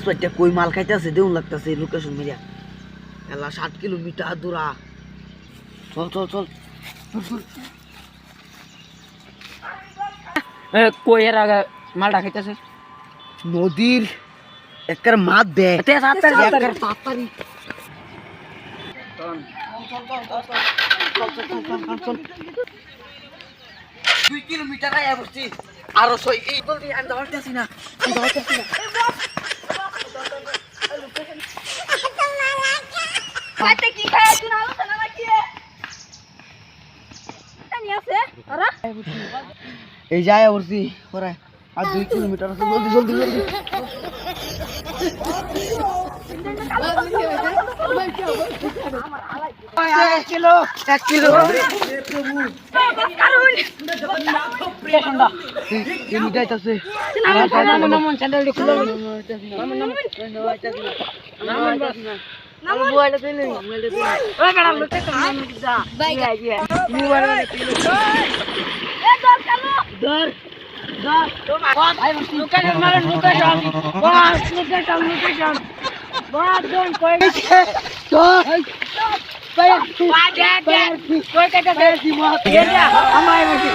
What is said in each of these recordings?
স্পটটা কই মাল খাইতেছে দেউন লাগতেছে লোকেশন মিডিয়া এলা 7 কিলোমিটার দূরা চল চল চল কই এর আগে মালটা খাইতেছে নদীর একের মাছ দে তাড়াতাড়ি তাড়াতাড়ি চল 2 কিলোমিটার আয়া বসছি আরো সই এই জলদি আমি দাঁড়াতেছি না কাটে কি খায় তুই না আলোচনা নাকি জানি আছে আরে এই যায় বসছি পরে আর 2 কিলোমিটার আছে জলদি জলদি জলদি এক কিলো তুমি যাইতাছে নামন স্যান্ডেল খুলে মোবাইলটা দিলে ওই বেড়া লুটে কাম যা মোবাইল এ দর কালো ধর ভাই লোকেশন মারেন লোকেশন বাস লোকেশন বাস দন কই গেছে তো কই কই কেটে গেছি মত গেলা আমায় বসে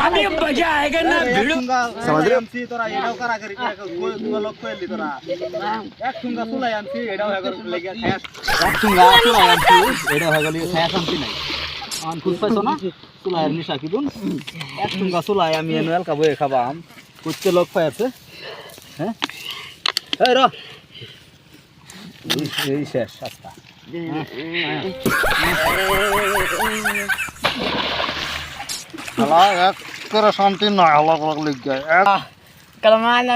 আমি মজা आएगा ना भिड़ो समझ रहे हमसी तोरा एडाव करा करी कोई तू लोग कोई ली तोरा एक ठुंगा सुलाई हमसी एडाव है कर ले गया खाया एक ठुंगा सुलाई हमसी एडाव है गली खाया हमसी नहीं आन खुद पैसो ना सुलाई निशा की दुन एक ठुंगा सुलाई আমি এনুয়াল কাবো খাবাম কুচকে লোক পাইছে হ্যাঁ এই র এই শেষ সস্তা হালা এক করে শান্তি না হালা লিখ যায় कलमाना